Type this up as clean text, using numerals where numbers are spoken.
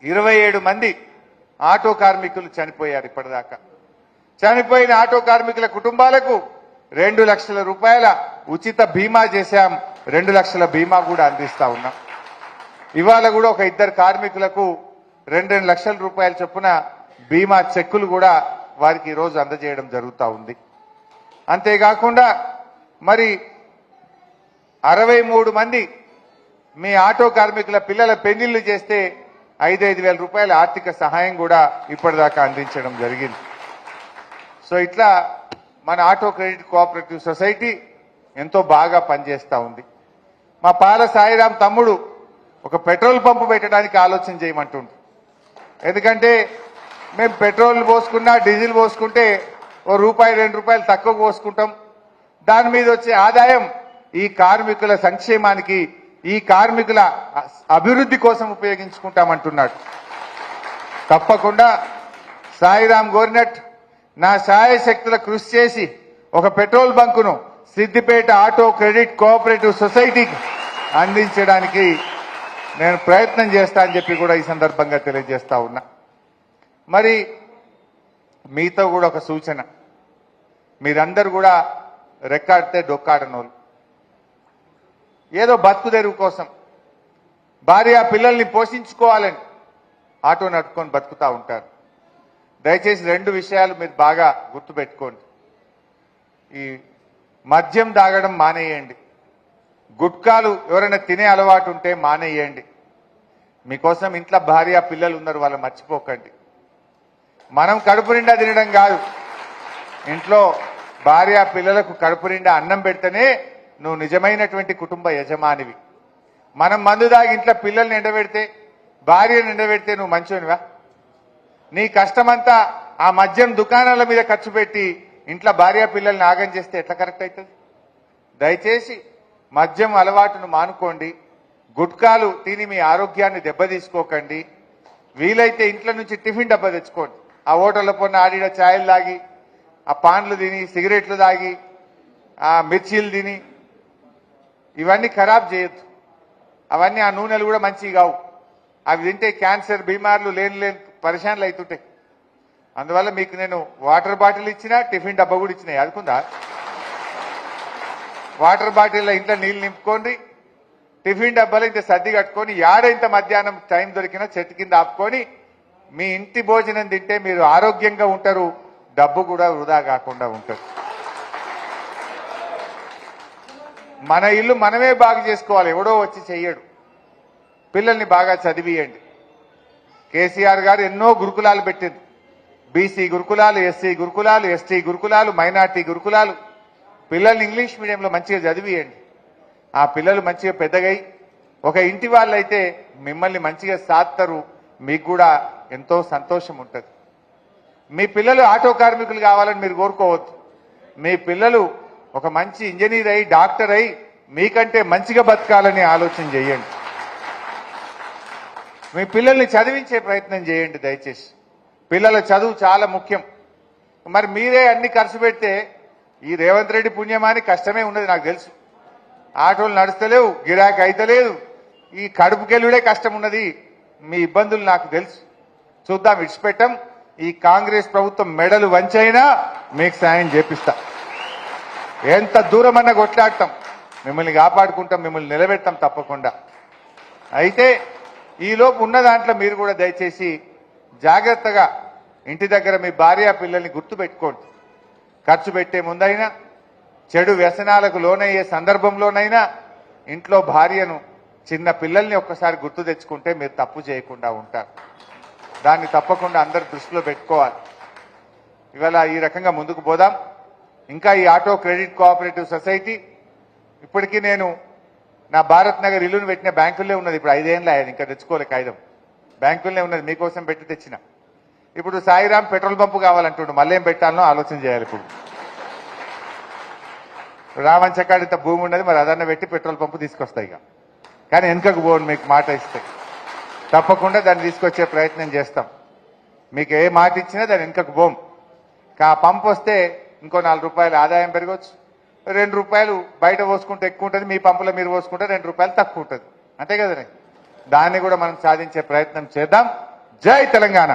27 మంది ఆటో కార్మికులు చనిపోయారు ఇప్పటిదాకా. చనిపోయిన ఆటో కార్మికుల కుటుంబాలకు 2 లక్షల రూపాయల ఉచిత బీమా చేశాం. 2 లక్షల బీమా కూడా అందిస్తా ఉన్నాం. ఇవాళ కూడా ఒక 2 కార్మికులకు 2 లక్షల రూపాయల చొప్పున బీమా చెక్కులు కూడా వారికి ఈరోజు అందజేయడం జరుగుతూ ఉంది. అంతేకాకుండా మరి 63 మంది మీ ఆటో కార్మికుల పిల్లల పెళ్లిళ్లు చేస్తే 5,000 రూపాయల ఆర్థిక సహాయం కూడా ఇప్పటిదాకా అందించడం జరిగింది. సో ఇట్లా మన ఆటో క్రెడిట్ కోఆపరేటివ్ సొసైటీ ఎంతో బాగా పనిచేస్తూ ఉంది. మా పాల సాయిరాం తమ్ముడు ఒక పెట్రోల్ పంపు పెట్టడానికి ఆలోచన చేయమంటుండు. ఎందుకంటే మేము పెట్రోల్ పోసుకున్నా డీజిల్ పోసుకుంటే ఓ రూపాయి 2 రూపాయలు తక్కువ పోసుకుంటాం. దాని మీద వచ్చే ఆదాయం ఈ కార్మికుల సంక్షేమానికి, ఈ కార్మికుల అభివృద్ధి కోసం ఉపయోగించుకుంటామంటున్నాడు. తప్పకుండా సాయిరాం కోరినట్టు నా శాయశక్తుల కృషి చేసి ఒక పెట్రోల్ బంకును సిద్దిపేట ఆటో క్రెడిట్ కోఆపరేటివ్ సొసైటీకి అందించడానికి నేను ప్రయత్నం చేస్తా అని చెప్పి కూడా ఈ సందర్భంగా తెలియజేస్తా ఉన్నా. మరి మీతో కూడా ఒక సూచన, మీరందరూ కూడా రెక్కాడితే డొక్కాడనోళ్ళు, ఏదో బతుకు తెరువు కోసం భార్య పిల్లల్ని పోషించుకోవాలని ఆటో నడుపుకొని బతుకుతూ ఉంటారు. దయచేసి 2 విషయాలు మీరు బాగా గుర్తుపెట్టుకోండి. ఈ మద్యం తాగడం మానేయండి. గుట్కాలు ఎవరైనా తినే అలవాటు ఉంటే మానేయండి. మీకోసం ఇంట్లో భార్య పిల్లలు ఉన్నారు, వాళ్ళు మర్చిపోకండి. మనం కడుపు నిండా తినడం కాదు, ఇంట్లో భార్య పిల్లలకు కడుపు నిండా అన్నం పెడితేనే నువ్వు నిజమైనటువంటి కుటుంబ యజమానివి. మనం మందు దాగి ఇంట్లో పిల్లల్ని ఎండబెడితే, భార్యను ఎండబెడితే నువ్వు మంచివనివా? నీ కష్టమంతా ఆ మద్యం దుకాణాల మీద ఖర్చు పెట్టి ఇంట్లో భార్య పిల్లల్ని ఆగం చేస్తే ఎట్లా కరెక్ట్ అవుతుంది? దయచేసి మద్యం అలవాటును మానుకోండి. గుట్కాలు తిని మీ ఆరోగ్యాన్ని దెబ్బతీసుకోకండి. వీలైతే ఇంట్లో నుంచి టిఫిన్ డబ్బా తెచ్చుకోండి. ఆ హోటల్లో పొన్న ఆడిడ ఛాయలు తాగి, ఆ పాన్లు తిని, సిగరెట్లు తాగి, ఆ మిర్చీలు తిని ఇవన్నీ ఖరాబ్ చేయొద్దు. అవన్నీ ఆ నూనెలు కూడా మంచివి కావు. అవి తింటే క్యాన్సర్ బీమార్లు లేని పరిశాన్లు అవుతుంటాయి. అందువల్ల మీకు నేను వాటర్ బాటిల్ ఇచ్చినా, టిఫిన్ డబ్బా కూడా ఇచ్చినా, అదుకుందా? వాటర్ బాటిల్లో ఇంట్లో నీళ్లు నింపుకోండి, టిఫిన్ డబ్బాలో ఇంత సర్ది కట్టుకొని ఇంత మధ్యాహ్నం టైం దొరికినా చెట్టు కింద ఆపుకొని మీ ఇంటి భోజనం తింటే మీరు ఆరోగ్యంగా ఉంటారు, డబ్బు కూడా వృధా కాకుండా ఉంటారు. మన ఇల్లు మనమే బాగు చేసుకోవాలి, ఎవడో వచ్చి చెయ్యడు. పిల్లల్ని బాగా చదివియండి. కేసీఆర్ గారు ఎన్నో గురుకులాలు పెట్టింది. బీసీ గురుకులాలు, ఎస్సీ గురుకులాలు, ఎస్టీ గురుకులాలు, మైనార్టీ గురుకులాలు. పిల్లల్ని ఇంగ్లీష్ మీడియంలో మంచిగా చదివియండి. ఆ పిల్లలు మంచిగా పెద్దగై ఒక ఇంటి వాళ్ళైతే మిమ్మల్ని మంచిగా సాత్తారు, మీకు కూడా ఎంతో సంతోషం ఉంటుంది. మీ పిల్లలు ఆటో కార్మికులు కావాలని మీరు కోరుకోవద్దు. మీ పిల్లలు ఒక మంచి ఇంజనీర్ అయి, డాక్టర్ అయి మీకంటే మంచిగా బతకాలని ఆలోచన చేయండి. మీ పిల్లల్ని చదివించే ప్రయత్నం చేయండి దయచేసి. పిల్లల చదువు చాలా ముఖ్యం. మరి మీరే అన్ని ఖర్చు పెడితే ఈ రేవంత్ రెడ్డి పుణ్యమాని కష్టమే ఉన్నది నాకు తెలుసు. ఆటోలు నడుస్తలేవు, గిరాకీ అయితలేదు, ఈ కడుపుకెళ్ళుడే కష్టం ఉన్నది. మీ ఇబ్బందులు నాకు తెలుసు. చూద్దాం, విడిచిపెట్టం. ఈ కాంగ్రెస్ ప్రభుత్వం మెడలు వంచైనా మీకు సాయం చేపిస్తా. ఎంత దూరమన్నా కొట్లాడతాం, మిమ్మల్ని కాపాడుకుంటాం, మిమ్మల్ని నిలబెడతాం తప్పకుండా. అయితే ఈలోపు ఉన్న దాంట్లో మీరు కూడా దయచేసి జాగ్రత్తగా ఇంటి దగ్గర మీ భార్య పిల్లల్ని గుర్తు పెట్టుకోండి. ఖర్చు పెట్టే ముందైనా, చెడు వ్యసనాలకు లోనయ్యే సందర్భంలోనైనా ఇంట్లో భార్యను, చిన్న పిల్లల్ని ఒక్కసారి గుర్తు తెచ్చుకుంటే మీరు తప్పు చేయకుండా ఉంటారు. దాన్ని తప్పకుండా అందరు దృష్టిలో పెట్టుకోవాలి. ఇవాళ ఈ రకంగా ముందుకు పోదాం. ఇంకా ఈ ఆటో క్రెడిట్ కోఆపరేటివ్ సొసైటీ ఇప్పటికీ నేను నా భారత్ నగర్ ఇల్లును పెట్టిన బ్యాంకుల్లో ఉన్నది. ఇప్పుడు 5 ఏళ్ళు అయ్యాది, ఇంకా తెచ్చుకోలే కాగితం. బ్యాంకుల్లో ఉన్నది, మీకోసం పెట్టి తెచ్చిన. ఇప్పుడు సాయిరాం పెట్రోల్ పంపు కావాలంటుండు, మళ్ళీ ఏం పెట్టాలనో ఆలోచన చేయాలి. ఇప్పుడు రామంచకాడ ఇంత భూమి ఉన్నది, మరి అదన్న పెట్టి పెట్రోల్ పంపు తీసుకొస్తాయి. ఇక కానీ వెనుకకు పోను, మీకు మాట ఇస్తే తప్పకుండా దాన్ని తీసుకొచ్చే ప్రయత్నం చేస్తాం. మీకు ఏ మాట ఇచ్చినా దాన్ని వెనుకకు పోం. ఆ పంపు వస్తే ఇంకో 4 రూపాయలు ఆదాయం పెరగవచ్చు. 2 రూపాయలు బయట పోసుకుంటే ఎక్కువ ఉంటుంది, మీ పంపులో మీరు పోసుకుంటే 2 రూపాయలు తక్కువ ఉంటుంది. అంతే కదండి. దాన్ని కూడా మనం సాధించే ప్రయత్నం చేద్దాం. జై తెలంగాణ.